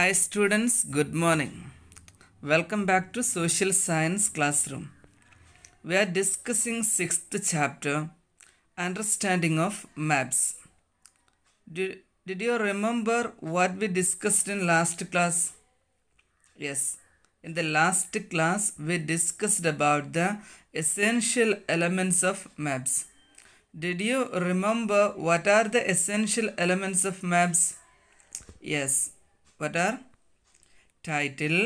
Hi students, good morning. Welcome back to Social Science Classroom. We are discussing 6th chapter, Understanding of Maps. Did you remember what we discussed in last class? Yes, in the last class we discussed about the essential elements of maps. Did you remember what are the essential elements of maps? Yes, what are? Title,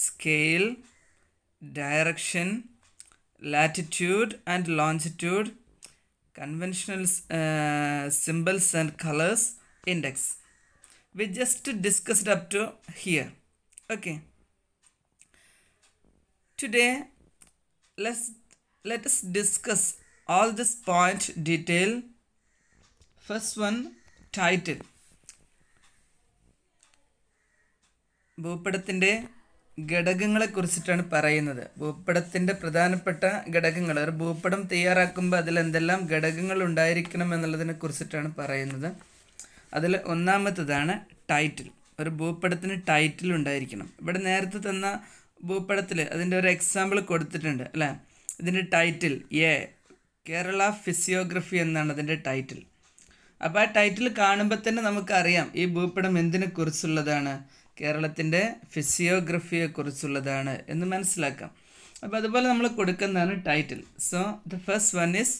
scale, direction, latitude and longitude, conventional symbols and colors, index. We just discussed up to here. Okay. Today, let us discuss all this point detail. First one, title. ഭൂപടത്തിൻ്റെ ഘടകങ്ങളെക്കുറിച്ചിട്ടാണ് പറയുന്നത്. ഭൂപടത്തിൻ്റെ പ്രധാനപ്പെട്ട ഘടകങ്ങൾ, ഒരു ഭൂപടം തയ്യാറാക്കുമ്പോൾ അതിൽ എന്തെല്ലാം ഘടകങ്ങൾ ഉണ്ടായിരിക്കണം എന്നുള്ളതിനെ കുറിച്ചിട്ടാണ് പറയുന്നത്. അതിൽ ഒന്നാമത്തേതാണ് ടൈറ്റിൽ. ഒരു ഭൂപടത്തിന് ടൈറ്റിൽ ഉണ്ടായിരിക്കണം. ഇവിടെ നേരത്തെ തന്ന ഭൂപടത്തിൽ അതിൻ്റെ ഒരു എക്സാമ്പിൾ കൊടുത്തിട്ടുണ്ട് അല്ലേ. ഇതിൻ്റെ ടൈറ്റിൽ കേരള ഫിസിയോഗ്രഫി എന്നാണ് അതിൻ്റെ ടൈറ്റിൽ. അപ്പോൾ ആ ടൈറ്റിൽ കാണുമ്പോൾ തന്നെ നമുക്കറിയാം ഈ ഭൂപടം എന്തിനെക്കുറിച്ചുള്ളതാണ്, കേരളത്തിൻ്റെ ഫിസിയോഗ്രഫിയെക്കുറിച്ചുള്ളതാണ് എന്ന് മനസ്സിലാക്കാം. അപ്പോൾ അതുപോലെ നമ്മൾ കൊടുക്കുന്നതാണ് title. So the first one is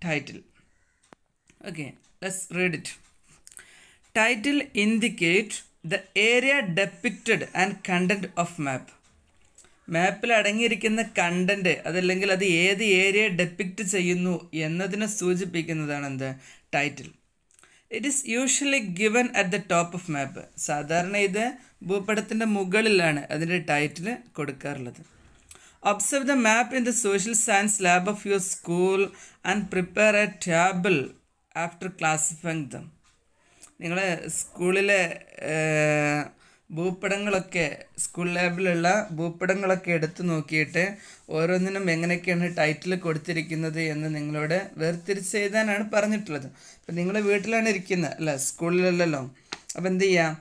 title. Okay, let's read it. Title indicate the area depicted and content of map. മാപ്പിൽ അടങ്ങിയിരിക്കുന്ന കണ്ടന്റ് അതല്ലെങ്കിൽ അത് ഏത് ഏരിയ ഡെപ്പിക്റ്റ് ചെയ്യുന്നു എന്നതിനെ സൂചിപ്പിക്കുന്നതാണ് എന്ത്, title. It is usually given at the top of map. സാധാരണ ഇത് ഭൂപടത്തിൻ്റെ മുകളിലാണ് അതിൻ്റെ ടൈറ്റിൽ കൊടുക്കാറുള്ളത്. Observe the map in the social science lab of your school and prepare a table after classifying them. നിങ്ങൾ സ്കൂളിലെ ഭൂപടങ്ങളൊക്കെ, സ്കൂൾ ലാബിലുള്ള ഭൂപടങ്ങളൊക്കെ എടുത്തു നോക്കിയിട്ട് ഓരോന്നിനും എങ്ങനെയൊക്കെയാണ് ടൈറ്റിൽ കൊടുത്തിരിക്കുന്നത് എന്ന് നിങ്ങളോട് വേർതിരിച്ച് എഴുതാനാണ് പറഞ്ഞിട്ടുള്ളത്. അപ്പം നിങ്ങൾ വീട്ടിലാണ് ഇരിക്കുന്നത് അല്ല, സ്കൂളിലല്ലല്ലോ. അപ്പോൾ എന്ത് ചെയ്യാം,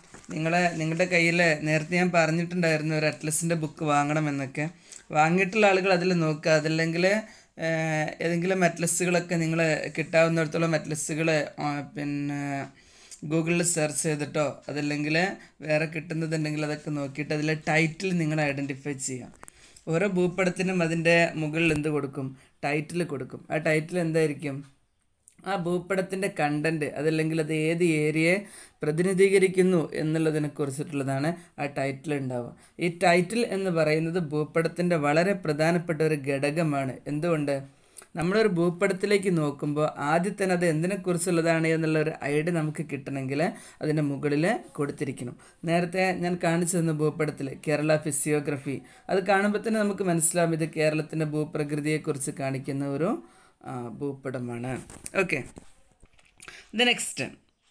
നിങ്ങളുടെ കയ്യിൽ നേരത്തെ ഞാൻ പറഞ്ഞിട്ടുണ്ടായിരുന്നു ഒരു അറ്റ്ലസിൻ്റെ ബുക്ക് വാങ്ങണമെന്നൊക്കെ. വാങ്ങിയിട്ടുള്ള ആളുകൾ അതിൽ നോക്കുക. അതല്ലെങ്കിൽ ഏതെങ്കിലും അറ്റ്ലസുകളൊക്കെ നിങ്ങൾ കിട്ടാവുന്നിടത്തോളം അറ്റ്ലസുകൾ പിന്നെ ഗൂഗിളിൽ സെർച്ച് ചെയ്തിട്ടോ അതല്ലെങ്കിൽ വേറെ കിട്ടുന്നതുണ്ടെങ്കിൽ അതൊക്കെ നോക്കിയിട്ട് അതിലെ ടൈറ്റിൽ നിങ്ങൾ ഐഡൻറ്റിഫൈ ചെയ്യാം. ഓരോ ഭൂപടത്തിനും അതിൻ്റെ മുകളിൽ എന്ത് കൊടുക്കും, ടൈറ്റിൽ കൊടുക്കും. ആ ടൈറ്റിൽ എന്തായിരിക്കും, ആ ഭൂപടത്തിൻ്റെ കണ്ടൻറ്റ് അതല്ലെങ്കിൽ അത് ഏത് ഏരിയയെ പ്രതിനിധീകരിക്കുന്നു എന്നുള്ളതിനെ കുറിച്ചിട്ടുള്ളതാണ് ആ ടൈറ്റിൽ ഉണ്ടാവുക. ഈ ടൈറ്റിൽ എന്ന് പറയുന്നത് ഭൂപടത്തിൻ്റെ വളരെ പ്രധാനപ്പെട്ട ഒരു ഘടകമാണ്. എന്തുകൊണ്ട്, നമ്മളൊരു ഭൂപടത്തിലേക്ക് നോക്കുമ്പോൾ ആദ്യം തന്നെ അത് എന്തിനെക്കുറിച്ചുള്ളതാണ് എന്നുള്ളൊരു ഐഡിയ നമുക്ക് കിട്ടണമെങ്കിൽ അതിൻ്റെ മുകളിൽ കൊടുത്തിരിക്കണം. നേരത്തെ ഞാൻ കാണിച്ചു തന്ന ഭൂപടത്തിൽ കേരള ഫിസിയോഗ്രഫി, അത് കാണുമ്പോൾ തന്നെ നമുക്ക് മനസ്സിലാവും ഇത് കേരളത്തിൻ്റെ ഭൂപ്രകൃതിയെക്കുറിച്ച് കാണിക്കുന്ന ഒരു ഭൂപടമാണ്. Okay, the next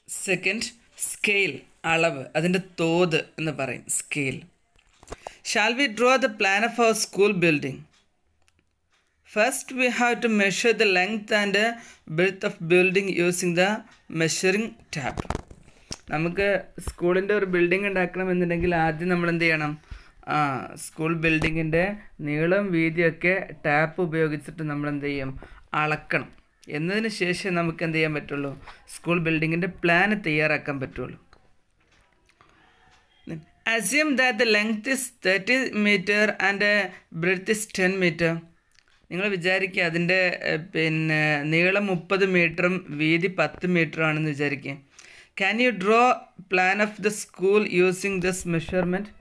second, scale, അളവ്, അതിൻ്റെ തോത് എന്ന് പറയും scale. Shall we draw the plan of our school building? First we have to measure the length and breadth of building using the measuring tab. നമുക്ക് സ്കൂളിൻ്റെ ഒരു ബിൽഡിംഗ് ഉണ്ടാക്കണമെന്നുണ്ടെങ്കിൽ ആദ്യം നമ്മൾ എന്ത് ചെയ്യണം, സ്കൂൾ ബിൽഡിങ്ങിൻ്റെ നീളം വീതിയൊക്കെ ടാപ്പ് ഉപയോഗിച്ചിട്ട് നമ്മൾ എന്ത് ചെയ്യും, അളക്കണം. എന്നതിന് ശേഷം നമുക്ക് എന്ത് ചെയ്യാൻ പറ്റുള്ളൂ, സ്കൂൾ ബിൽഡിങ്ങിൻ്റെ പ്ലാൻ തയ്യാറാക്കാൻ പറ്റുള്ളൂ. Assume that the length is 30 meter and breadth is 10 meter. നിങ്ങൾ വിചാരിക്കുക അതിൻ്റെ പിന്നെ നീളം 30 മീറ്ററും വീതി 10 മീറ്ററും ആണെന്ന് വിചാരിക്കുക. Can you draw plan of the school using this measurement?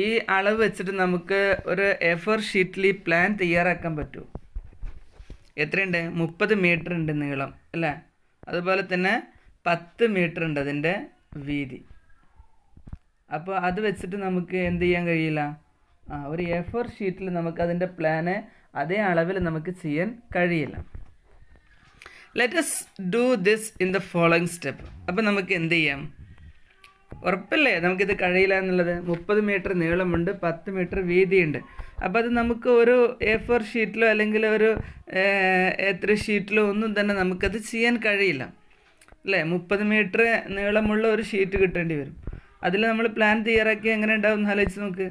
ഈ അളവ് വെച്ചിട്ട് നമുക്ക് ഒരു A4 ഷീറ്റിൽ ഈ പ്ലാൻ തയ്യാറാക്കാൻ പറ്റുമോ? എത്രയുണ്ട്, 30 മീറ്റർ ഉണ്ട് നീളം അല്ലേ, അതുപോലെ തന്നെ 10 മീറ്റർ ഉണ്ട് അതിൻ്റെ വീതി. അപ്പോൾ അത് വെച്ചിട്ട് നമുക്ക് എന്ത് ചെയ്യാൻ കഴിയില്ല, ഒരു A4 ഷീറ്റിൽ നമുക്ക് അതിൻ്റെ പ്ലാന് അതേ അളവിൽ നമുക്ക് ചെയ്യാൻ കഴിയില്ല. Let us do this in the following step. അപ്പോൾ നമുക്ക് എന്ത് ചെയ്യാം, ഉറപ്പല്ലേ നമുക്കിത് കഴിയില്ല എന്നുള്ളത്. 30 മീറ്റർ നീളമുണ്ട്, 10 മീറ്റർ വീതിയുണ്ട്. അപ്പോൾ അത് നമുക്ക് ഒരു A4 ഷീറ്റിലോ അല്ലെങ്കിൽ ഒരു A3 ഷീറ്റിലോ ഒന്നും തന്നെ നമുക്കത് ചെയ്യാൻ കഴിയില്ല അല്ലേ. 30 മീറ്റർ നീളമുള്ള ഒരു ഷീറ്റ് കിട്ടേണ്ടി വരും. അതിൽ നമ്മൾ പ്ലാൻ തയ്യാറാക്കി എങ്ങനെ ഉണ്ടാവും എന്ന് ആലോചിച്ച് നോക്ക്.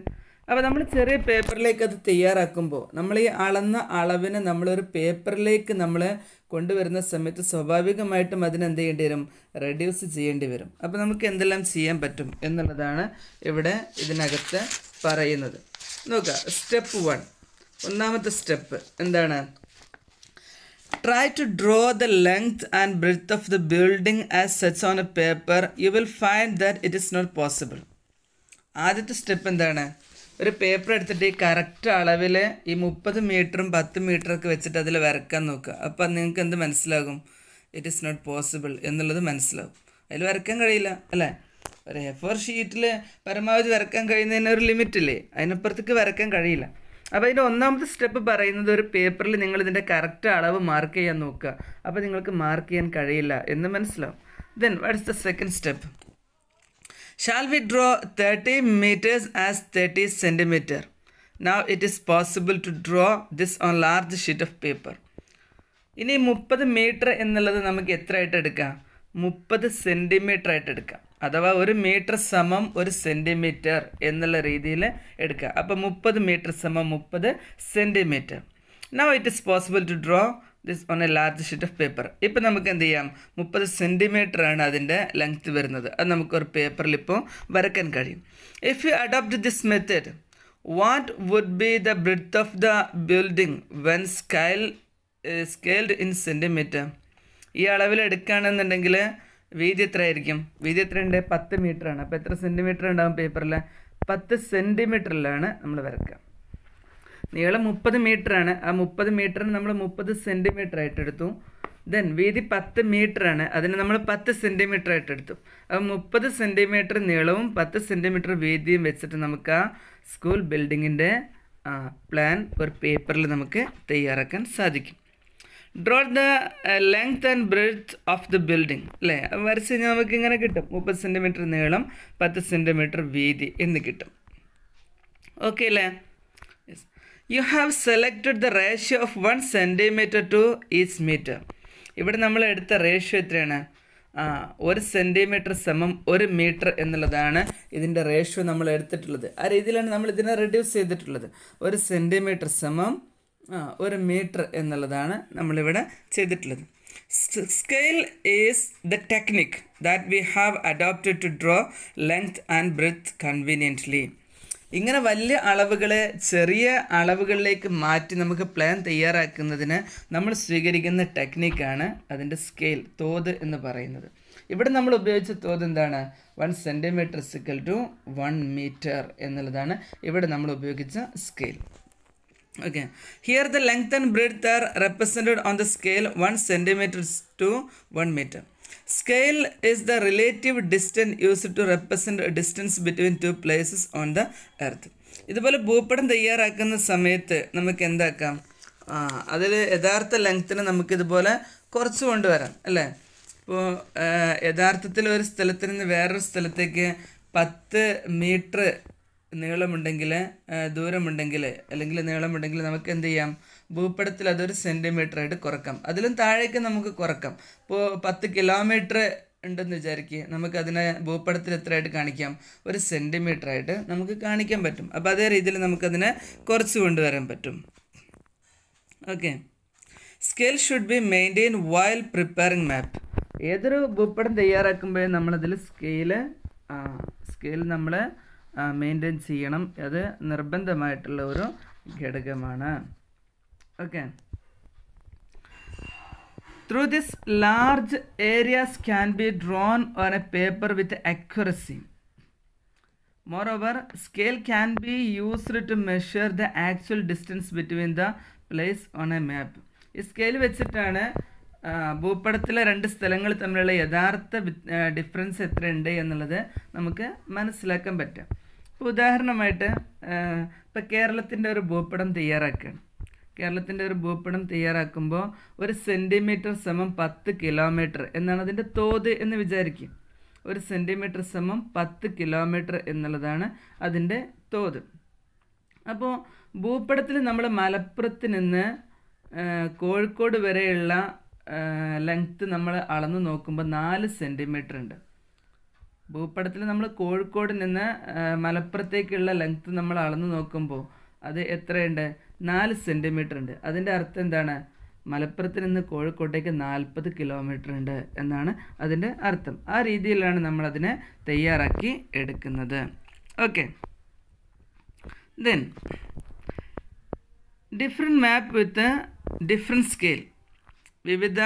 അപ്പോൾ നമ്മൾ ചെറിയ പേപ്പറിലേക്ക് അത് തയ്യാറാക്കുമ്പോൾ നമ്മൾ ഈ അളന്ന അളവിന് നമ്മളൊരു പേപ്പറിലേക്ക് നമ്മൾ കൊണ്ടുവരുന്ന സമയത്ത് സ്വാഭാവികമായിട്ടും അതിനെന്ത് ചെയ്യേണ്ടി വരും, റെഡ്യൂസ് ചെയ്യേണ്ടി വരും. അപ്പോൾ നമുക്ക് എന്തെല്ലാം ചെയ്യാൻ പറ്റും എന്നുള്ളതാണ് ഇവിടെ ഇതിനകത്ത് പറയുന്നത്. നോക്കുക, സ്റ്റെപ്പ് 1, ഒന്നാമത്തെ സ്റ്റെപ്പ് എന്താണ്? Try to draw the length and breadth of the building as such on a paper. You will find that it is not possible. ആദ്യത്തെ സ്റ്റെപ്പ് എന്താണ്? ഒരു പേപ്പർ എടുത്തിട്ട് ഈ കറക്റ്റ് അളവിൽ ഈ 30 മീറ്ററും 10 മീറ്ററൊക്കെ വെച്ചിട്ട് അതിൽ വരയ്ക്കാൻ നോക്കുക. അപ്പോൾ നിങ്ങൾക്ക് എന്ത് മനസ്സിലാകും? ഇറ്റ് ഈസ് നോട്ട് പോസിബിൾ എന്നുള്ളത് മനസ്സിലാകും. അതിൽ വരയ്ക്കാൻ കഴിയില്ല അല്ലേ? ഒരു A4 ഷീറ്റിൽ പരമാവധി വരയ്ക്കാൻ കഴിയുന്നതിന് ഒരു ലിമിറ്റില്ലേ, അതിനപ്പുറത്തേക്ക് വരയ്ക്കാൻ കഴിയില്ല. അപ്പോൾ ഇതിൻ്റെ ഒന്നാമത്തെ സ്റ്റെപ്പ് പറയുന്നത് ഒരു പേപ്പറിൽ നിങ്ങൾ ഇതിൻ്റെ കറക്റ്റ് അളവ് മാർക്ക് ചെയ്യാൻ നോക്കുക. അപ്പോൾ നിങ്ങൾക്ക് മാർക്ക് ചെയ്യാൻ കഴിയില്ല എന്ന് മനസ്സിലാവും. Then what is the second step? Shall we draw 30 meters as 30 centimeter? Now it is possible to draw this on large sheet of paper. ഇനി 30 മീറ്റർ എന്നുള്ളത് നമുക്ക് എത്ര ആയിട്ട് എടുക്കാം? 30 സെൻറ്റിമീറ്റർ ആയിട്ട് എടുക്കാം. അഥവാ 1 മീറ്റർ സമം 1 സെൻറ്റിമീറ്റർ എന്നുള്ള രീതിയിൽ എടുക്കുക. അപ്പോൾ 30 മീറ്റർ സമം 30 centimetre. Now it is possible to draw this on a large sheet of paper. ഇപ്പോൾ നമുക്ക് എന്ത് ചെയ്യാം? 30 സെൻറ്റിമീറ്റർ ആണ് അതിൻ്റെ ലെങ്ത് വരുന്നത്. അത് നമുക്കൊരു പേപ്പറിൽ ഇപ്പോൾ വരയ്ക്കാൻ കഴിയും. If you adopt this method, what would be the breadth of the building when scaled in centimeter? ഈ അളവിൽ എടുക്കുകയാണെന്നുണ്ടെങ്കിൽ വീതി എത്ര ആയിരിക്കും? വീതി എത്ര ഉണ്ട്? 10 മീറ്റർ ആണ്. അപ്പോൾ എത്ര സെൻറ്റിമീറ്റർ ഉണ്ടാകും പേപ്പറിൽ? 10 സെൻറ്റിമീറ്ററിലാണ് നമ്മൾ വരയ്ക്കുക. നീളം 30 മീറ്റർ ആണ്. ആ 30 മീറ്ററിന് നമ്മൾ 30 സെൻറ്റിമീറ്റർ ആയിട്ട് എടുത്തു. ദെൻ വീതി 10 മീറ്റർ ആണ്, അതിന് നമ്മൾ 10 സെൻറ്റിമീറ്റർ ആയിട്ട് എടുത്തു. അപ്പോൾ 30 സെൻറ്റിമീറ്റർ നീളവും 10 സെൻറ്റിമീറ്റർ വീതിയും വെച്ചിട്ട് നമുക്ക് ആ സ്കൂൾ ബിൽഡിങ്ങിൻ്റെ പ്ലാൻ ഒരു പേപ്പറിൽ നമുക്ക് തയ്യാറാക്കാൻ സാധിക്കും. Draw the length and breadth of the building അല്ലേ? വരച്ച് കഴിഞ്ഞാൽ നമുക്ക് ഇങ്ങനെ കിട്ടും. 30 സെൻറ്റിമീറ്റർ നീളം, 10 സെൻറ്റിമീറ്റർ വീതി എന്ന് കിട്ടും. ഓക്കെ അല്ലേ? You have selected the ratio of 1 centimetre to each metre. ഇവിടെ നമ്മൾ എടുത്ത റേഷ്യോ എത്രയാണ്? 1 സെൻറ്റിമീറ്റർ സമം 1 മീറ്റർ എന്നുള്ളതാണ് ഇതിൻ്റെ റേഷ്യോ നമ്മൾ എടുത്തിട്ടുള്ളത്. ആ രീതിയിലാണ് നമ്മൾ ഇതിനെ റെഡ്യൂസ് ചെയ്തിട്ടുള്ളത്. 1 സെൻറ്റിമീറ്റർ സമം 1 മീറ്റർ എന്നുള്ളതാണ് നമ്മളിവിടെ ചെയ്തിട്ടുള്ളത്. Scale is the technique that we have adopted to draw length and breadth conveniently. ഇങ്ങനെ വലിയ അളവുകളെ ചെറിയ അളവുകളിലേക്ക് മാറ്റി നമുക്ക് പ്ലാൻ തയ്യാറാക്കുന്നതിന് നമ്മൾ സ്വീകരിക്കുന്ന ടെക്നിക്കാണ് അതിൻ്റെ സ്കെയിൽ, തോത് എന്ന് പറയുന്നത്. ഇവിടെ നമ്മൾ ഉപയോഗിച്ച തോത് എന്താണ്? 1 സെൻറ്റിമീറ്റർ ഇക്വൽ ടു 1 മീറ്റർ എന്നുള്ളതാണ് ഇവിടെ നമ്മൾ ഉപയോഗിച്ച scale. Okay, here the length and breadth are represented on the scale 1 centimeter to 1 meter. Scale is the relative distance used to represent a distance between two places on the earth. ഇതുപോലെ ഭൂപടം തയ്യാറാക്കുന്ന സമയത്ത് നമുക്ക് എന്താക്കാം? അതിൽ യഥാർത്ഥ ലെങ്ത്തിന് നമുക്കിതുപോലെ കുറച്ച് കൊണ്ടുവരാം അല്ലേ? ഇപ്പോൾ യഥാർത്ഥത്തിൽ ഒരു സ്ഥലത്ത് നിന്ന് വേറൊരു സ്ഥലത്തേക്ക് 10 മീറ്റർ നീളമുണ്ടെങ്കിൽ, ദൂരമുണ്ടെങ്കിൽ അല്ലെങ്കിൽ നീളമുണ്ടെങ്കിൽ നമുക്ക് എന്ത് ചെയ്യാം? ഭൂപടത്തിൽ അതൊരു സെൻറ്റിമീറ്റർ ആയിട്ട് കുറക്കാം. അതിലും താഴേക്ക് നമുക്ക് കുറക്കാം. ഇപ്പോൾ 10 കിലോമീറ്റർ ഉണ്ടെന്ന് വിചാരിക്കുക, നമുക്കതിനെ ഭൂപടത്തിൽ എത്രയായിട്ട് കാണിക്കാം? 1 സെൻറ്റിമീറ്റർ ആയിട്ട് നമുക്ക് കാണിക്കാൻ പറ്റും. അപ്പോൾ അതേ രീതിയിൽ നമുക്കതിനെ കുറച്ച് കൊണ്ടുവരാൻ പറ്റും. Okay, scale should be maintain while preparing map. ഏതൊരു ഭൂപടം തയ്യാറാക്കുമ്പോഴും നമ്മളതിൽ സ്കെയിൽ നമ്മൾ മെയിൻറ്റെയിൻ ചെയ്യണം. അത് നിർബന്ധമായിട്ടുള്ള ഒരു ഘടകമാണ്. Okay, through this large areas can be drone on A paper with accuracy. Moreover, scale can be used to measure the actual distance between the place on a map. ഈ scale വെച്ചിട്ടാണ് ഭൂപടത്തിലെ 2 സ്ഥലങ്ങൾ തമ്മിലുള്ള യഥാർത്ഥ difference എത്രയുണ്ട് എന്നുള്ളത് നമുക്ക് മനസ്സിലാക്കാൻ പറ്റും. ഇപ്പോൾ ഉദാഹരണമായിട്ട് ഇപ്പോൾ കേരളത്തിൻ്റെ ഒരു ഭൂപടം തയ്യാറാക്കുകയാണ്. കേരളത്തിൻ്റെ ഒരു ഭൂപടം തയ്യാറാക്കുമ്പോൾ 1 സെൻറ്റിമീറ്റർ സമം 10 കിലോമീറ്റർ എന്നാണ് അതിൻ്റെ തോത് എന്ന് വിചാരിക്കും. 1 സെൻറ്റിമീറ്റർ സമം 10 കിലോമീറ്റർ എന്നുള്ളതാണ് അതിൻ്റെ തോത്. അപ്പോൾ ഭൂപടത്തിൽ നമ്മൾ മലപ്പുറത്ത് നിന്ന് കോഴിക്കോട് വരെയുള്ള ലെങ്ത്ത് നമ്മൾ അളന്ന് നോക്കുമ്പോൾ 4 സെൻറ്റിമീറ്റർ ഉണ്ട്. ഭൂപടത്തിൽ നമ്മൾ കോഴിക്കോട് നിന്ന് മലപ്പുറത്തേക്കുള്ള ലെങ്ത് നമ്മൾ അളന്ന് നോക്കുമ്പോൾ അത് എത്രയുണ്ട്? 4 സെൻറ്റിമീറ്റർ ഉണ്ട്. അതിൻ്റെ അർത്ഥം എന്താണ്? മലപ്പുറത്ത് നിന്ന് കോഴിക്കോട്ടേക്ക് 40 കിലോമീറ്റർ ഉണ്ട് എന്നാണ് അതിൻ്റെ അർത്ഥം. ആ രീതിയിലാണ് നമ്മളതിനെ തയ്യാറാക്കി എടുക്കുന്നത്. Okay, then different map with different scale. വിവിധ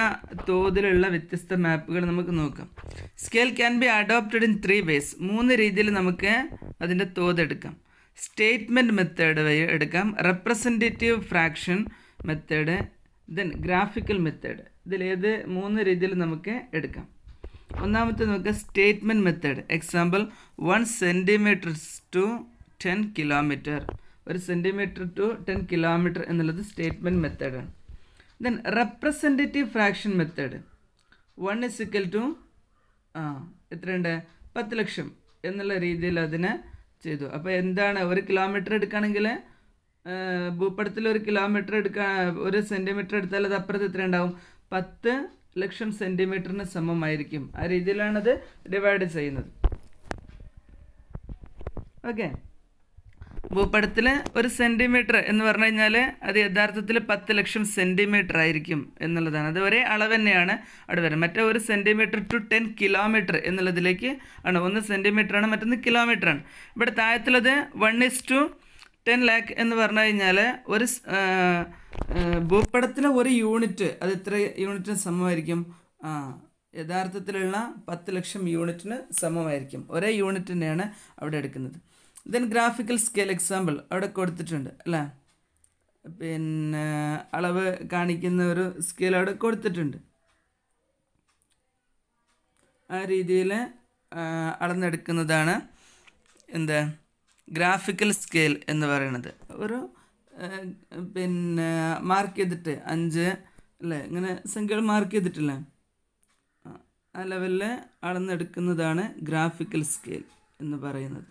തോതിലുള്ള വ്യത്യസ്ത മാപ്പുകൾ നമുക്ക് നോക്കാം. Scale can be adopted in 3 ways. 3 രീതിയിൽ നമുക്ക് അതിൻ്റെ തോത് എടുക്കാം. സ്റ്റേറ്റ്മെൻറ്റ് മെത്തേഡ് വഴി എടുക്കാം, representative fraction method, then graphical method. ഇതിലേത് 3 രീതിയിൽ നമുക്ക് എടുക്കാം. ഒന്നാമത്തെ നോക്കുക, statement method. Example 1 centimetre to 10 kilometre. 1 centimetre to 10 kilometre എന്നുള്ളത് സ്റ്റേറ്റ്മെൻറ്റ് മെത്തേഡാണ്. Then representative fraction method. 1 = എത്രയുണ്ട്? 10 ലക്ഷം എന്നുള്ള രീതിയിൽ അതിനെ ചെയ്തു. അപ്പോൾ എന്താണ്? 1 കിലോമീറ്റർ എടുക്കുകയാണെങ്കിൽ ഭൂപടത്തിൽ 1 കിലോമീറ്റർ എടുക്കാൻ 1 സെൻറ്റിമീറ്റർ എടുത്താൽ അത് അപ്പുറത്ത് എത്ര ഉണ്ടാവും? 10 ലക്ഷം സെൻറ്റിമീറ്ററിന് സമമായിരിക്കും. ആ രീതിയിലാണത് ഡിവൈഡ് ചെയ്യുന്നത്. ഓക്കെ, ഭൂപടത്തിൽ 1 സെൻറ്റിമീറ്റർ എന്ന് പറഞ്ഞു കഴിഞ്ഞാൽ അത് യഥാർത്ഥത്തിൽ 10 ലക്ഷം സെൻറ്റിമീറ്റർ ആയിരിക്കും എന്നുള്ളതാണ്. അത് ഒരേ അളവ് തന്നെയാണ് അവിടെ വരുന്നത്. മറ്റേ 1 സെൻറ്റിമീറ്റർ ടു 10 കിലോമീറ്റർ എന്നുള്ളതിലേക്ക് ആണ്. 1 സെൻറ്റിമീറ്ററാണ്, മറ്റൊന്ന് കിലോമീറ്ററാണ്. ഇവിടെ താഴത്തുള്ളത് 1:10 lakh എന്ന് പറഞ്ഞു കഴിഞ്ഞാൽ ഒരു ഭൂപടത്തിലെ 1 യൂണിറ്റ് അത് എത്ര യൂണിറ്റിന് സമമായിരിക്കും? യഥാർത്ഥത്തിലുള്ള 10 ലക്ഷം യൂണിറ്റിന് സമമായിരിക്കും. ഒരേ യൂണിറ്റ് തന്നെയാണ് അവിടെ എടുക്കുന്നത്. ദെൻ ഗ്രാഫിക്കൽ സ്കെയിൽ എക്സാമ്പിൾ അവിടെ കൊടുത്തിട്ടുണ്ട് അല്ലേ? പിന്നെ അളവ് കാണിക്കുന്ന ഒരു സ്കെയിൽ അവിടെ കൊടുത്തിട്ടുണ്ട്. ആ രീതിയിൽ അളന്നെടുക്കുന്നതാണ് എന്താ ഗ്രാഫിക്കൽ സ്കെയിൽ എന്ന് പറയുന്നത്. ഒരു പിന്നെ മാർക്ക് ചെയ്തിട്ട് 5 അല്ലേ, ഇങ്ങനെ സംഖ്യകൾ മാർക്ക് ചെയ്തിട്ടില്ലേ, ആ ലെവലിൽ അളന്നെടുക്കുന്നതാണ് ഗ്രാഫിക്കൽ സ്കെയിൽ എന്ന് പറയുന്നത്.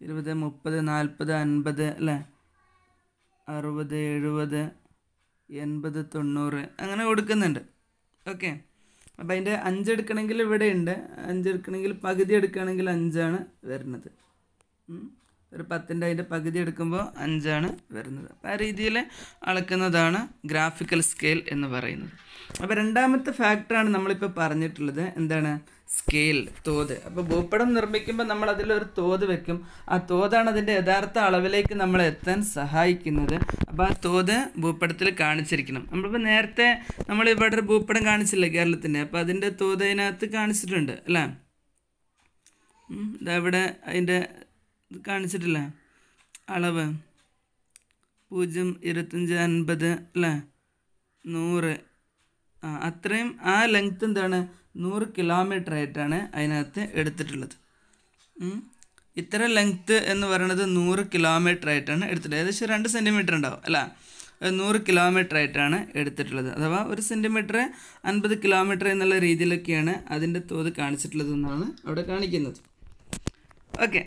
20, 30, 40, 50 അല്ലേ, 60, 70, 80, 90 അങ്ങനെ കൊടുക്കുന്നുണ്ട്. ഓക്കെ, അപ്പോൾ അതിൻ്റെ 5 എടുക്കണമെങ്കിൽ ഇവിടെ ഉണ്ട്. 5 എടുക്കണമെങ്കിൽ പകുതി എടുക്കുകയാണെങ്കിൽ 5 വരുന്നത്. ഒരു 10ൻ്റെ അതിൻ്റെ പകുതി എടുക്കുമ്പോൾ 5 വരുന്നത്. അപ്പോൾ ആ രീതിയിൽ അളക്കുന്നതാണ് ഗ്രാഫിക്കൽ സ്കെയിൽ എന്ന് പറയുന്നത്. അപ്പോൾ രണ്ടാമത്തെ ഫാക്ടറാണ് നമ്മളിപ്പോൾ പറഞ്ഞിട്ടുള്ളത്. എന്താണ്? സ്കെയിൽ, തോത്. അപ്പോൾ ഭൂപടം നിർമ്മിക്കുമ്പോൾ നമ്മൾ അതിലൊരു തോത് വെക്കും. ആ തോതാണ് അതിൻ്റെ യഥാർത്ഥ അളവിലേക്ക് നമ്മൾ എത്താൻ സഹായിക്കുന്നത്. അപ്പോൾ ആ തോത് ഭൂപടത്തിൽ കാണിച്ചിരിക്കണം. നമ്മളിപ്പോൾ നേരത്തെ നമ്മളിവിടെ ഒരു ഭൂപടം കാണിച്ചില്ലേ കേരളത്തിൻ്റെ? അപ്പോൾ അതിൻ്റെ തോത് അതിനകത്ത് കാണിച്ചിട്ടുണ്ട് അല്ലേ? ഇതവിടെ അതിൻ്റെ കാണിച്ചിട്ടില്ല അളവ് 0, 25, 50 അല്ലേ, 100. അത്രയും ആ ലെങ്ത് എന്താണ്? 100 കിലോമീറ്റർ ആയിട്ടാണ് അതിനകത്ത് എടുത്തിട്ടുള്ളത്. ഇത്ര ലെങ്ത്ത് എന്ന് പറയുന്നത് 100 കിലോമീറ്റർ ആയിട്ടാണ് എടുത്തിട്ടുള്ളത്. ഏകദേശം 2 സെൻറ്റിമീറ്റർ ഉണ്ടാവും അല്ല, 100 കിലോമീറ്റർ ആയിട്ടാണ് എടുത്തിട്ടുള്ളത്. അഥവാ 1 സെൻറ്റിമീറ്റർ 50 കിലോമീറ്റർ എന്നുള്ള രീതിയിലൊക്കെയാണ് അതിൻ്റെ തോത് കാണിച്ചിട്ടുള്ളത് എന്നാണ് അവിടെ കാണിക്കുന്നത്. ഓക്കെ,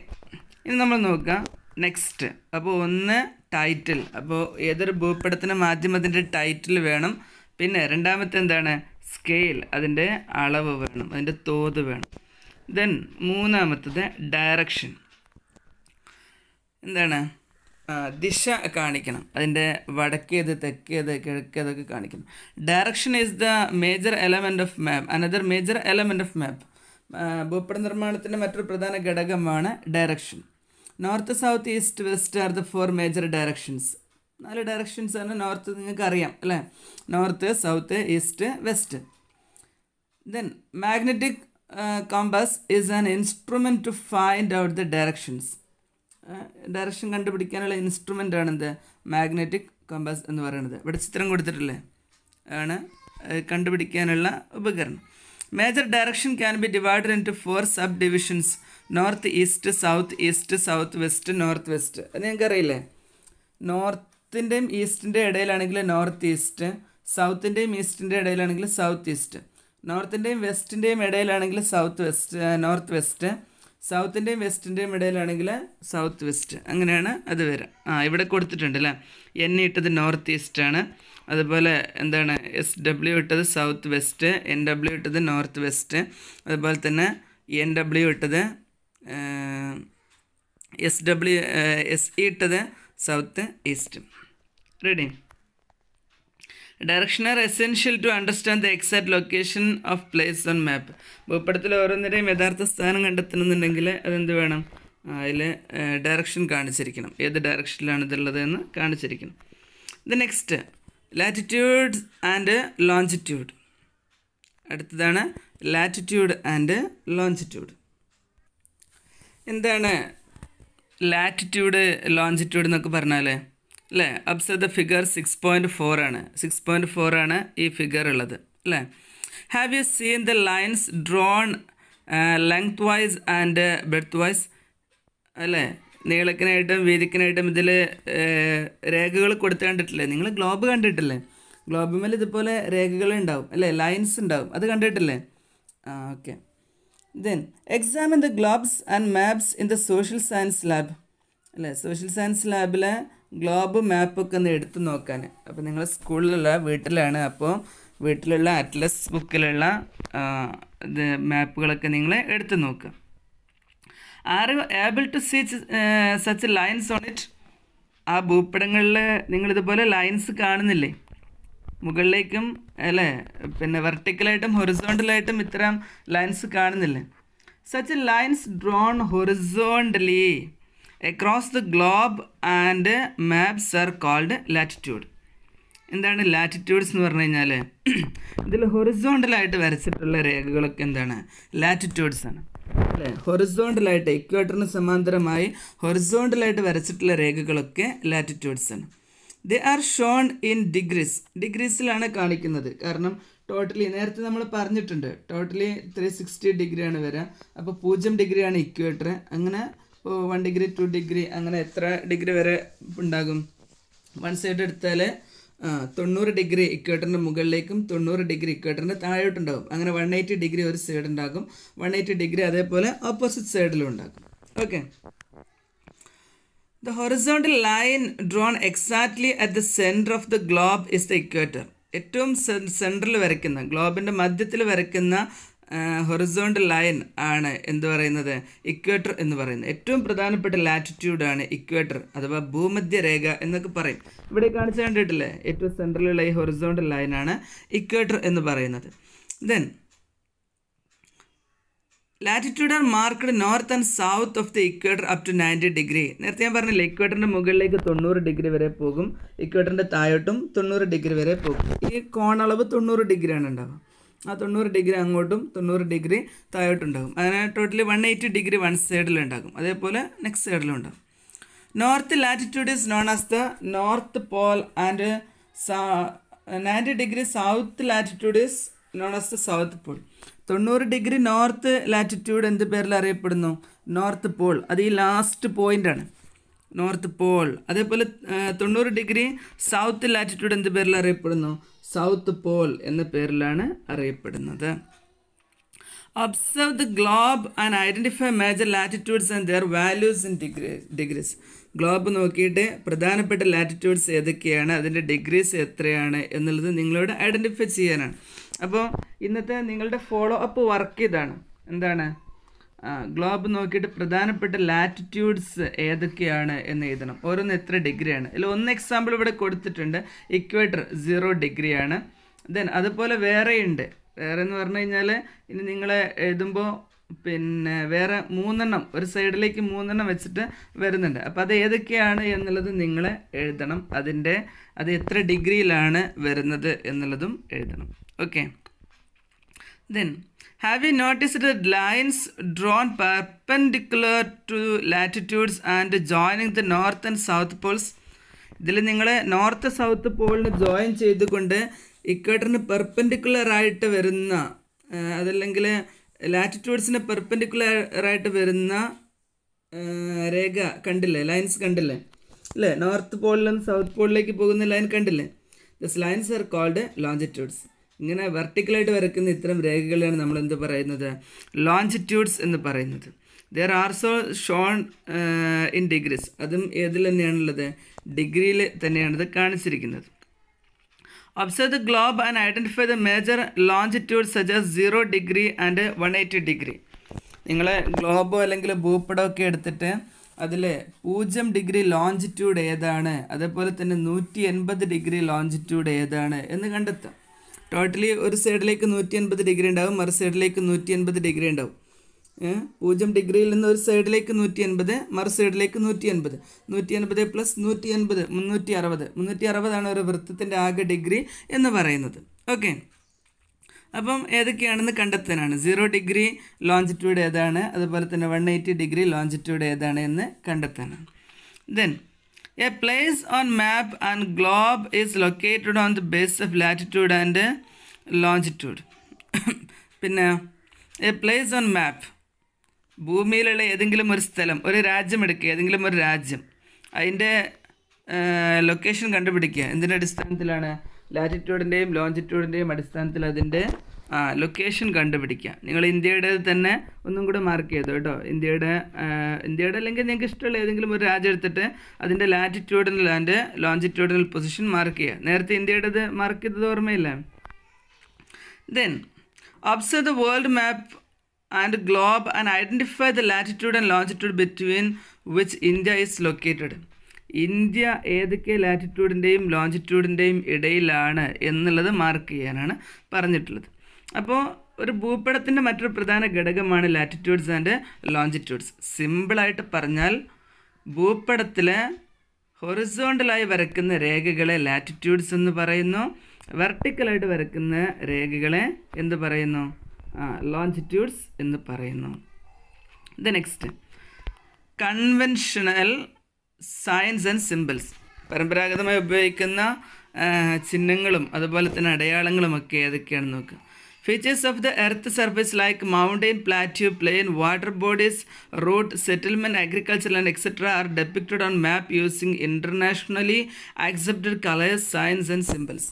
ഇനി നമ്മൾ നോക്കാം നെക്സ്റ്റ്. അപ്പോൾ ഒന്ന് ടൈറ്റിൽ. അപ്പോൾ ഏതൊരു ഭൂപടത്തിനും ആദ്യം അതിൻ്റെ ടൈറ്റിൽ വേണം. പിന്നെ രണ്ടാമത്തെ എന്താണ്? സ്കെയിൽ, അതിൻ്റെ അളവ് വേണം, അതിൻ്റെ തോത് വേണം. ദെൻ മൂന്നാമത്തത് ഡയറക്ഷൻ. എന്താണ്? ദിശ കാണിക്കണം. അതിൻ്റെ വടക്കേത്, തെക്കേത്, കിഴക്കേതൊക്കെ കാണിക്കണം. Direction is the major element of map. Another major element of map. ഭൂപട നിർമ്മാണത്തിൻ്റെ മറ്റൊരു പ്രധാന ഘടകമാണ് direction. North, south, east, west are the 4 major directions. 4 directions ആണ് നോർത്ത്, നിങ്ങൾക്ക് അറിയാം അല്ലേ? North, south, east, west. Then magnetic compass is an instrument to find out the directions. Direction കണ്ടുപിടിക്കാനുള്ള ഇൻസ്ട്രുമെൻ്റ് ആണ് എന്ത്? മാഗ്നറ്റിക് കോമ്പസ് എന്ന് പറയുന്നത്. ഇവിടെ ചിത്രം കൊടുത്തിട്ടില്ലേ, ആണ് കണ്ടുപിടിക്കാനുള്ള ഉപകരണം. Major direction can be divided into 4 sub divisions: north east, south east, south west, north west. അത് നിങ്ങൾക്ക് അറിയില്ലേ? നോർത്തിൻ്റെയും ഈസ്റ്റിൻ്റെ ഇടയിലാണെങ്കിൽ നോർത്ത് ഈസ്റ്റ്, സൗത്തിൻ്റെയും ഈസ്റ്റിൻ്റെ ഇടയിലാണെങ്കിൽ സൗത്ത് ഈസ്റ്റ്, നോർത്തിൻ്റെയും വെസ്റ്റിൻ്റെയും ഇടയിലാണെങ്കിൽ സൗത്ത് വെസ്റ്റ്, നോർത്ത് വെസ്റ്റ്, സൗത്തിൻ്റെയും വെസ്റ്റിൻ്റെയും ഇടയിലാണെങ്കിൽ സൗത്ത് വെസ്റ്റ്, അങ്ങനെയാണ് അത് വരിക. ഇവിടെ കൊടുത്തിട്ടുണ്ട് അല്ലേ. എൻ ഇട്ടത് നോർത്ത് ഈസ്റ്റാണ്. അതുപോലെ എന്താണ് SW ഇട്ടത് സൗത്ത് വെസ്റ്റ്, NW ഇട്ടത് നോർത്ത് വെസ്റ്റ്, അതുപോലെ തന്നെ NW ഇട്ടത് SE ഇട്ടത് south east. Ready. Direction are essential to understand the exact location of place on map. ഭൂപടത്തിൽ ഓരോന്നിൻ്റെയും യഥാർത്ഥ സ്ഥാനം കണ്ടെത്തണമെന്നുണ്ടെങ്കിൽ അതെന്ത് വേണം, അതിൽ ഡയറക്ഷൻ കാണിച്ചിരിക്കണം, ഏത് ഡയറക്ഷനിലാണ് ഇതുള്ളത് എന്ന് കാണിച്ചിരിക്കണം. The next latitude and longitude. അടുത്തതാണ് ലാറ്റിറ്റ്യൂഡ് ആൻഡ് ലോഞ്ചിറ്റ്യൂഡ്. എന്താണ് ലാറ്റിറ്റ്യൂഡ് ലോഞ്ചിറ്റ്യൂഡ് എന്നൊക്കെ പറഞ്ഞാൽ അല്ലേ? അബ്സർവ് ദ ഫിഗർ 6.4 ആണ്. 6.4 ആണ് ഈ ഫിഗർ ഉള്ളത് അല്ലേ. Have you seen the lines drawn lengthwise and breadthwise അല്ലേ? നീളത്തിനായിട്ടും വീതിക്കിനായിട്ടും ഇതിൽ രേഖകൾ കൊടുത്ത് കണ്ടിട്ടില്ലേ? നിങ്ങൾ ഗ്ലോബ് കണ്ടിട്ടില്ലേ? ഗ്ലോബുമേൽ ഇതുപോലെ രേഖകൾ ഉണ്ടാവും അല്ലേ, ലൈൻസ് ഉണ്ടാവും, അത് കണ്ടിട്ടില്ലേ? Okay. Then examine the globes and maps in the social science lab അല്ലേ. സോഷ്യൽ സയൻസ് ലാബിലെ ഗ്ലോബ് മാപ്പൊക്കെ ഒന്ന് എടുത്ത് നോക്കാൻ. അപ്പോൾ നിങ്ങൾ സ്കൂളിലുള്ള വീട്ടിലാണ്, അപ്പോൾ വീട്ടിലുള്ള അറ്റ്ലസ് ബുക്കിലുള്ള ഇത് മാപ്പുകളൊക്കെ നിങ്ങൾ എടുത്ത് നോക്കുക. Are you able to see such lines on it? ആ ഭൂപടങ്ങളിൽ നിങ്ങളിതുപോലെ ലൈൻസ് കാണുന്നില്ലേ? മുകളിലേക്കും അല്ലേ, പിന്നെ വെർട്ടിക്കലായിട്ടും ഹൊറിസോണ്ടലായിട്ടും ഇത്തരം ലൈൻസ് കാണുന്നില്ലേ? Such lines drawn horizontally across the globe and maps are called latitude. എന്താണ് ലാറ്റിറ്റ്യൂഡ്സ് എന്ന് പറഞ്ഞു കഴിഞ്ഞാൽ ഇതിൽ ഹൊറിസോണ്ടലായിട്ട് വരച്ചിട്ടുള്ള രേഖകളൊക്കെ എന്താണ്, ലാറ്റിറ്റ്യൂഡ്സ് ആണ് അല്ലേ. ഹൊറിസോണ്ടലായിട്ട് ഇക്വേറ്ററിന് സമാന്തരമായി ഹൊറിസോണ്ടലായിട്ട് വരച്ചിട്ടുള്ള രേഖകളൊക്കെ ലാറ്റിറ്റ്യൂഡ്സ് ആണ്. They are shown in degrees. ഡിഗ്രീസിലാണ് കാണിക്കുന്നത്. കാരണം ടോട്ടലി നേരത്തെ നമ്മൾ പറഞ്ഞിട്ടുണ്ട്, ടോട്ടലി 360 ഡിഗ്രിയാണ് വരിക. അപ്പോൾ 0 ഡിഗ്രിയാണ് ഇക്വേറ്റർ. അങ്ങനെ 1 ഡിഗ്രി 2 ഡിഗ്രി അങ്ങനെ എത്ര ഡിഗ്രി വരെ ഉണ്ടാകും? വൺ സൈഡ് എടുത്താൽ 90 ഡിഗ്രി ഇക്വേറ്ററിൻ്റെ മുകളിലേക്കും 90 ഡിഗ്രി ഇക്വേറ്ററിൻ്റെ താഴോട്ടുണ്ടാകും. അങ്ങനെ 180 ഡിഗ്രി ഒരു സൈഡ് ഉണ്ടാകും, 180 ഡിഗ്രി അതേപോലെ ഓപ്പോസിറ്റ് സൈഡിലും ഉണ്ടാകും. Okay. The horizontal line drawn exactly at the centre of the globe is the equator. ഏറ്റവും സെൻറ്ററിൽ വരയ്ക്കുന്ന, ഗ്ലോബിൻ്റെ മധ്യത്തിൽ വരയ്ക്കുന്ന ഹൊറിസോണ്ടൽ ലൈൻ ആണ് എന്ത് പറയുന്നത്, ഇക്വേറ്റർ എന്ന് പറയുന്നത്. ഏറ്റവും പ്രധാനപ്പെട്ട ലാറ്റിറ്റ്യൂഡാണ് ഇക്വേറ്റർ അഥവാ ഭൂമധ്യരേഖ എന്നൊക്കെ പറയും. ഇവിടെ കാണിച്ചു കണ്ടിട്ടില്ലേ? ഏറ്റവും സെൻട്രലിലുള്ള ഈ ഹൊറിസോണ്ടൽ ലൈനാണ് ഇക്വേറ്റർ എന്ന് പറയുന്നത്. Then latitude are marked north and south of the equator up to 90 degree. നേരത്തെ ഞാൻ പറഞ്ഞില്ലേ, ഇക്വേറ്ററിൻ്റെ മുകളിലേക്ക് 90 ഡിഗ്രി വരെ പോകും, ഇക്വേറ്ററിൻ്റെ താഴോട്ടും 90 ഡിഗ്രി വരെ പോകും. ഈ കോണളവ് 90 ഡിഗ്രിയാണ് ഉണ്ടാവുക. ആ 90 ഡിഗ്രി അങ്ങോട്ടും 90 ഡിഗ്രി താഴോട്ടുണ്ടാകും. അങ്ങനെ ടോട്ടലി 180 ഡിഗ്രി വൺ സൈഡിലുണ്ടാകും, അതേപോലെ നെക്സ്റ്റ് സൈഡിലും ഉണ്ടാകും. North latitude is known as the north Paul and 90 degree south latitude is known as the south Paul. 90 degree north latitude എന്ത് പേരിൽ അറിയപ്പെടുന്നു? North Paul. അത് ഈ ലാസ്റ്റ് പോയിൻ്റാണ്, നോർത്ത് പോൾ. അതേപോലെ 90 ഡിഗ്രി സൗത്ത് ലാറ്റിറ്റ്യൂഡ് എന്ത് പേരിൽ അറിയപ്പെടുന്നു? സൗത്ത് പോൾ എന്ന പേരിലാണ് അറിയപ്പെടുന്നത്. Observe the globe and identify major latitudes and their values in degrees. Globe നോക്കിയിട്ട് പ്രധാനപ്പെട്ട ലാറ്റിറ്റ്യൂഡ്സ് ഏതൊക്കെയാണ്, അതിൻ്റെ ഡിഗ്രീസ് എത്രയാണ് എന്നുള്ളത് നിങ്ങളോട് ഐഡൻറ്റിഫൈ ചെയ്യാനാണ്. അപ്പോൾ ഇന്നത്തെ നിങ്ങളുടെ ഫോളോ അപ്പ് വർക്ക് ഇതാണ്. എന്താണ്? ഗ്ലോബ് നോക്കിയിട്ട് പ്രധാനപ്പെട്ട ലാറ്റിറ്റ്യൂഡ്സ് ഏതൊക്കെയാണ് എന്ന് എഴുതണം. ഓരോന്ന് എത്ര ഡിഗ്രിയാണ്. ഇതിൽ ഒന്ന് എക്സാമ്പിൾ ഇവിടെ കൊടുത്തിട്ടുണ്ട്, ഇക്വേറ്റർ 0 ഡിഗ്രിയാണ്. ദെൻ അതുപോലെ വേറെയുണ്ട്. വേറെ എന്ന് പറഞ്ഞു കഴിഞ്ഞാൽ ഇനി നിങ്ങൾ എഴുതുമ്പോൾ പിന്നെ വേറെ 3 ഒരു സൈഡിലേക്ക് 3 വെച്ചിട്ട് വരുന്നുണ്ട്. അപ്പോൾ അത് ഏതൊക്കെയാണ് എന്നുള്ളത് നിങ്ങൾ എഴുതണം. അത് എത്ര ഡിഗ്രിയിലാണ് വരുന്നത് എന്നുള്ളതും എഴുതണം. Okay. Then have you noticed the lines drawn perpendicular to latitudes and joining the north and south poles? ഇതിൽ നിങ്ങൾ നോർത്ത് സൗത്ത് പോളിന് ജോയിൻ ചെയ്തുകൊണ്ട് ഇക്വേറ്ററിന് പെർപെൻഡിക്കുലർ ആയിട്ട് വരുന്ന അതല്ലെങ്കിൽ ലാറ്റിറ്റ്യൂഡ്സിന് പെർപെൻഡിക്കുലർ ആയിട്ട് വരുന്ന രേഖ കണ്ടില്ലേ? ലൈൻസ് കണ്ടില്ലേ അല്ലേ? നോർത്ത് പോളിൽ നിന്ന് സൗത്ത് പോളിലേക്ക് പോകുന്ന ലൈൻ കണ്ടില്ലേ? This lines are called longitudes. ഇങ്ങനെ വെർട്ടിക്കലായിട്ട് വരയ്ക്കുന്ന ഇത്തരം രേഖകളാണ് നമ്മൾ എന്ത് പറയുന്നത്? ലോഞ്ചിറ്റ്യൂഡ്സ് എന്ന് പറയുന്നത്. There also Sean in degrees. അതും ഏതിൽ തന്നെയാണുള്ളത്? ഡിഗ്രിയിൽ തന്നെയാണിത് കാണിച്ചിരിക്കുന്നത്. Observe the globe and identify the major longitudes such as 0 degree and 180 degree. നിങ്ങൾ ഗ്ലോബോ അല്ലെങ്കിൽ ഭൂപടമോ ഒക്കെ എടുത്തിട്ട് അതിൽ 0 ഡിഗ്രി ലോഞ്ചിറ്റ്യൂഡ് ഏതാണ്, അതേപോലെ തന്നെ 180 ഡിഗ്രി ലോഞ്ചിറ്റ്യൂഡ് ഏതാണ് എന്ന് കണ്ടെത്താം. ടോട്ടലി ഒരു സൈഡിലേക്ക് 180 ഡിഗ്രി ഉണ്ടാവും, മറു സൈഡിലേക്ക് 180 ഡിഗ്രി ഉണ്ടാവും. 0 ഡിഗ്രിയിൽ നിന്ന് ഒരു സൈഡിലേക്ക് 180, മറു സൈഡിലേക്ക് 180. 180 പ്ലസ് 180 360. 360 ഒരു വൃത്തത്തിൻ്റെ ആകെ ഡിഗ്രി എന്ന് പറയുന്നത്. ഓക്കെ, അപ്പം ഏതൊക്കെയാണെന്ന് കണ്ടെത്താനാണ്. 0 ഡിഗ്രി ലോഞ്ചിറ്റ്യൂഡ് ഏതാണ്, അതുപോലെ തന്നെ 180 ഡിഗ്രി ലോഞ്ചിറ്റ്യൂഡ് ഏതാണ് എന്ന് കണ്ടെത്താനാണ്. Then A place on map and globe is located on the base of latitude and longitude. പിന്നെ എ പ്ലേസ് ഓൺ മാപ്പ്, ഭൂമിയിലുള്ള ഏതെങ്കിലും ഒരു സ്ഥലം, ഒരു രാജ്യം എടുക്കുക, ഏതെങ്കിലും ഒരു രാജ്യം, അതിൻ്റെ ലൊക്കേഷൻ കണ്ടുപിടിക്കുക. എന്തിൻ്റെ അടിസ്ഥാനത്തിലാണ്? ലാറ്റിറ്റ്യൂഡിൻ്റെയും ലോഞ്ചിറ്റ്യൂഡിൻ്റെയും അടിസ്ഥാനത്തിൽ അതിൻ്റെ ലൊക്കേഷൻ കണ്ടുപിടിക്കുക. നിങ്ങൾ ഇന്ത്യയുടെ തന്നെ ഒന്നും കൂടെ മാർക്ക് ചെയ്തു കേട്ടോ. ഇന്ത്യയുടെ അല്ലെങ്കിൽ നിങ്ങൾക്ക് ഇഷ്ടമുള്ള ഏതെങ്കിലും ഒരു രാജ്യം എടുത്തിട്ട് അതിൻ്റെ latitudinal and longitudinal position mark ചെയ്യുക. നേരത്തെ ഇന്ത്യയുടേത് മാർക്ക് ചെയ്തത് ഓർമ്മയില്ല? Then observe the world map and globe and identify the latitude and longitude between which India is located. India ഏതൊക്കെ ലാറ്റിറ്റ്യൂഡിൻ്റെയും ലോഞ്ചിറ്റ്യൂഡിൻ്റെയും ഇടയിലാണ് എന്നുള്ളത് മാർക്ക് ചെയ്യാനാണ് പറഞ്ഞിട്ടുള്ളത്. അപ്പോൾ ഒരു ഭൂപടത്തിൻ്റെ മറ്റൊരു പ്രധാന ഘടകമാണ് ലാറ്റിറ്റ്യൂഡ്സ് ആൻഡ് ലോഞ്ചിറ്റ്യൂഡ്സ്. സിമ്പിളായിട്ട് പറഞ്ഞാൽ ഭൂപടത്തിൽ ഹൊറിസോണ്ടലായി വരയ്ക്കുന്ന രേഖകളെ ലാറ്റിറ്റ്യൂഡ്സ് എന്ന് പറയുന്നു, വെർട്ടിക്കലായിട്ട് വരയ്ക്കുന്ന രേഖകളെ എന്ത് പറയുന്നു? ലോഞ്ചിറ്റ്യൂഡ്സ് എന്ന് പറയുന്നു. The next conventional signs and symbols. പരമ്പരാഗതമായി ഉപയോഗിക്കുന്ന ചിഹ്നങ്ങളും അതുപോലെ തന്നെ അടയാളങ്ങളും ഒക്കെ ഏതൊക്കെയാണെന്ന് നോക്കുക. Features of the earth surface like mountain, plateau, plain, water bodies, route, settlement, agriculture and etcetera are depicted on map using internationally accepted colours, signs and symbols.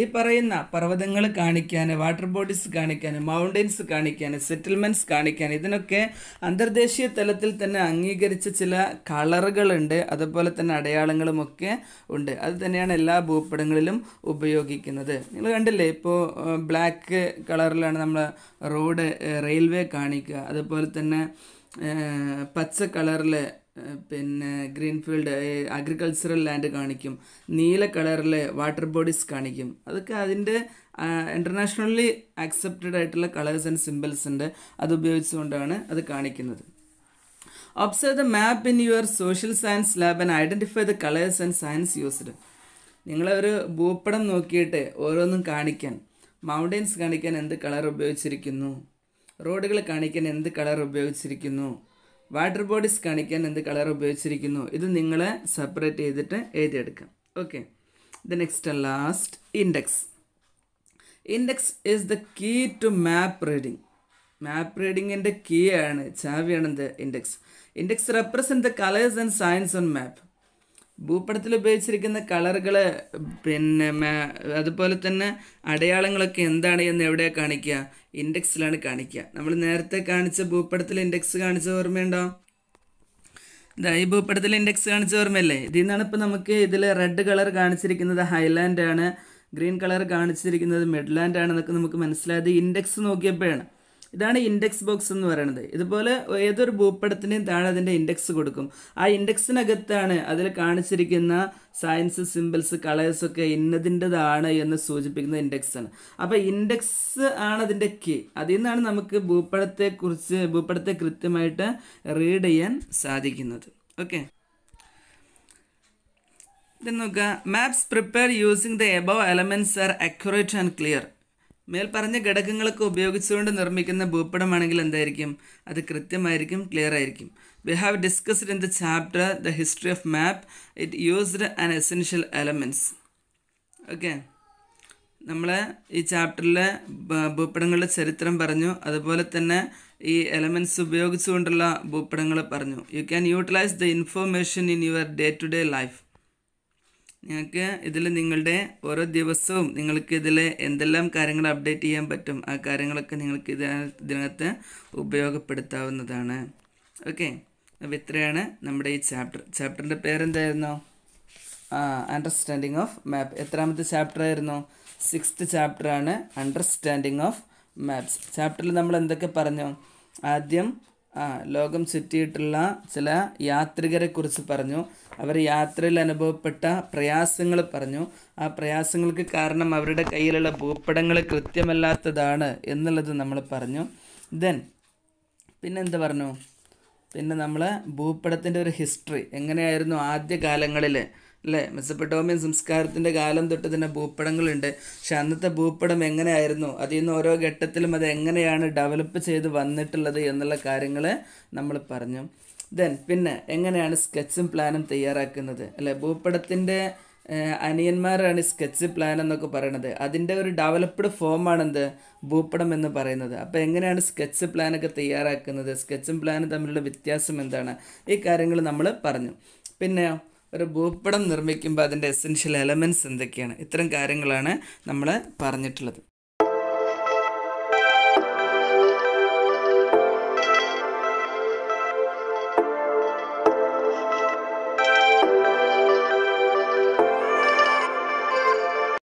ഈ പറയുന്ന പർവ്വതങ്ങൾ കാണിക്കാൻ, വാട്ടർ ബോഡീസ് കാണിക്കാൻ, മൗണ്ടെയിൻസ് കാണിക്കാൻ, സെറ്റിൽമെൻറ്റ്സ് കാണിക്കാൻ, ഇതിനൊക്കെ അന്തർദേശീയ തലത്തിൽ തന്നെ അംഗീകരിച്ച ചില കളറുകളുണ്ട്, അതുപോലെ തന്നെ അടയാളങ്ങളുമൊക്കെ ഉണ്ട്. അത് തന്നെയാണ് എല്ലാ ഭൂപടങ്ങളിലും ഉപയോഗിക്കുന്നത്. നിങ്ങൾ കണ്ടില്ലേ, ഇപ്പോൾ ബ്ലാക്ക് കളറിലാണ് നമ്മൾ റോഡ്, റെയിൽവേ കാണിക്കുക. അതുപോലെ തന്നെ പച്ച കളറിൽ പിന്നെ ഗ്രീൻഫീൽഡ് അഗ്രികൾച്ചറൽ ലാൻഡ് കാണിക്കും. നീല കളറിൽ വാട്ടർ ബോഡീസ് കാണിക്കും. അതൊക്കെ അതിൻ്റെ ഇൻ്റർനാഷണലി ആക്സെപ്റ്റഡ് ആയിട്ടുള്ള കളേഴ്സ് ആൻഡ് സിമ്പിൾസ് ഉണ്ട്. അത് ഉപയോഗിച്ചുകൊണ്ടാണ് അത് കാണിക്കുന്നത്. Observe the map in your social science lab and identify the colours and science used. നിങ്ങളൊരു ഭൂപടം നോക്കിയിട്ട് ഓരോന്നും കാണിക്കാൻ, മൗണ്ടെയിൻസ് കാണിക്കാൻ എന്ത് കളർ ഉപയോഗിച്ചിരിക്കുന്നു, റോഡുകൾ കാണിക്കാൻ എന്ത് കളർ ഉപയോഗിച്ചിരിക്കുന്നു, വാട്ടർ ബോഡീസ് കാണിക്കാൻ എന്ത് കളർ ഉപയോഗിച്ചിരിക്കുന്നു, ഇത് നിങ്ങൾ സെപ്പറേറ്റ് ചെയ്തിട്ട് എഴുതിയെടുക്കാം. Okay, the next and last index. Index is the key to map reading. Map റീഡിങ്ങിൻ്റെ കീ ആണ്, ചാവിയാണ് എന്ത്? Index. Index represent the colours and signs on map. ഭൂപടത്തിൽ ഉപയോഗിച്ചിരിക്കുന്ന കളറുകൾ പിന്നെ അതുപോലെ തന്നെ അടയാളങ്ങളൊക്കെ എന്താണ് എന്ന് എവിടെയാണ് കാണിക്കുക? ഇൻഡെക്സിലാണ് കാണിക്കുക. നമ്മൾ നേരത്തെ കാണിച്ച ഭൂപടത്തിൽ ഇൻഡെക്സ് കാണിച്ച ഓർമ്മയുണ്ടോ? ഈ ഭൂപടത്തിൽ ഇൻഡെക്സ് കാണിച്ച ഓർമ്മയല്ലേ? ഇതിൽ നിന്നാണ് ഇപ്പോൾ നമുക്ക് ഇതിൽ റെഡ് കളർ കാണിച്ചിരിക്കുന്നത് ഹൈലാൻഡ് ആണ്, ഗ്രീൻ കളർ കാണിച്ചിരിക്കുന്നത് മിഡ്ലാൻഡ് ആണെന്നൊക്കെ നമുക്ക് മനസ്സിലായത് ഇൻഡെക്സ് നോക്കിയപ്പോഴാണ്. ഇതാണ് ഇൻഡെക്സ് ബോക്സ് എന്ന് പറയുന്നത്. ഇതുപോലെ ഏതൊരു ഭൂപടത്തിൻ്റെയും താഴെ അതിൻ്റെ ഇൻഡെക്സ് കൊടുക്കും. ആ ഇൻഡെക്സിനകത്താണ് അതിൽ കാണിച്ചിരിക്കുന്ന സയൻസ്, സിമ്പിൾസ്, കളേഴ്സൊക്കെ ഇന്നതിൻ്റെതാണ് എന്ന് സൂചിപ്പിക്കുന്ന ഇൻഡെക്സാണ്. അപ്പോൾ ഇൻഡെക്സ് ആണ് അതിൻ്റെ കീ. അതിൽ നിന്നാണ് നമുക്ക് ഭൂപടത്തെ കൃത്യമായിട്ട് റീഡ് ചെയ്യാൻ സാധിക്കുന്നത്. ഓക്കെ, ഇത് നോക്കുക. Maps prepare using the above elements are accurate and clear. മേൽ പറഞ്ഞ ഘടകങ്ങളൊക്കെ ഉപയോഗിച്ചുകൊണ്ട് നിർമ്മിക്കുന്ന ഭൂപടമാണെങ്കിൽ എന്തായിരിക്കും? അത് കൃത്യമായിരിക്കും, ക്ലിയർ ആയിരിക്കും. We have discussed in the chapter the history of map. It used an essential elements. Okay, നമ്മൾ ഈ ചാപ്റ്ററിൽ ഭൂപടങ്ങളുടെ ചരിത്രം പറഞ്ഞു, അതുപോലെ തന്നെ ഈ എലമെൻറ്റ്സ് ഉപയോഗിച്ചുകൊണ്ടുള്ള ഭൂപടങ്ങൾ പറഞ്ഞു. You can utilise the information in your day to day life. നിങ്ങൾക്ക് ഇതിൽ നിങ്ങളുടെ ഓരോ ദിവസവും നിങ്ങൾക്ക് ഇതിൽ എന്തെല്ലാം കാര്യങ്ങൾ അപ്ഡേറ്റ് ചെയ്യാൻ പറ്റും, ആ കാര്യങ്ങളൊക്കെ നിങ്ങൾക്ക് ഇതിനകത്ത് ഉപയോഗപ്പെടുത്താവുന്നതാണ്. ഓക്കെ, അപ്പോൾ ഇത്രയാണ് നമ്മുടെ ഈ ചാപ്റ്ററിൻ്റെ പേരെന്തായിരുന്നു? അണ്ടർസ്റ്റാൻഡിങ് ഓഫ് മാപ്പ്. എത്രാമത്തെ ചാപ്റ്റർ ആയിരുന്നു? 6th ചാപ്റ്ററാണ് അണ്ടർസ്റ്റാൻഡിങ് ഓഫ് മാപ്സ്. ചാപ്റ്ററിൽ നമ്മൾ എന്തൊക്കെ പറഞ്ഞു? ആദ്യം ലോകം ചുറ്റിയിട്ടുള്ള ചില യാത്രികരെ കുറിച്ച് പറഞ്ഞു. അവർ യാത്രയിൽ അനുഭവപ്പെട്ട പ്രയാസങ്ങൾ പറഞ്ഞു. ആ പ്രയാസങ്ങൾക്ക് കാരണം അവരുടെ കയ്യിലുള്ള ഭൂപടങ്ങൾ കൃത്യമല്ലാത്തതാണ് എന്നുള്ളത് നമ്മൾ പറഞ്ഞു. പിന്നെന്താ പറഞ്ഞു? പിന്നെ നമ്മൾ ഭൂപടത്തിൻ്റെ ഒരു ഹിസ്റ്ററി എങ്ങനെയായിരുന്നു ആദ്യ കാലങ്ങളിൽ, അല്ലേ? മെസപ്പൊട്ടേമിയൻ സംസ്കാരത്തിൻ്റെ കാലം തൊട്ട് തന്നെ ഭൂപടങ്ങളുണ്ട്. പക്ഷെ അന്നത്തെ ഭൂപടം എങ്ങനെയായിരുന്നു, അതിൽ നിന്ന് ഓരോ ഘട്ടത്തിലും അത് എങ്ങനെയാണ് ഡെവലപ്പ് ചെയ്ത് വന്നിട്ടുള്ളത് എന്നുള്ള കാര്യങ്ങൾ നമ്മൾ പറഞ്ഞു. പിന്നെ എങ്ങനെയാണ് സ്കെച്ചും പ്ലാനും തയ്യാറാക്കുന്നത്, അല്ലേ? ഭൂപടത്തിൻ്റെ അനിയന്മാരാണ് സ്കെച്ച് പ്ലാൻ എന്നൊക്കെ പറയണത്. അതിൻ്റെ ഒരു ഡെവലപ്ഡ് ഫോമാണെന്ത്? ഭൂപടം എന്ന് പറയുന്നത്. അപ്പോൾ എങ്ങനെയാണ് സ്കെച്ച് പ്ലാനൊക്കെ തയ്യാറാക്കുന്നത്, സ്കെച്ചും പ്ലാനും തമ്മിലുള്ള വ്യത്യാസം എന്താണ്, ഈ കാര്യങ്ങൾ നമ്മൾ പറഞ്ഞു. പിന്നെ ഒരു ഭൂപടം നിർമ്മിക്കുമ്പോൾ അതിൻ്റെ എസെൻഷ്യൽ എലമെൻറ്റ്സ് എന്തൊക്കെയാണ്, ഇത്തരം കാര്യങ്ങളാണ് നമ്മൾ പറഞ്ഞിട്ടുള്ളത്.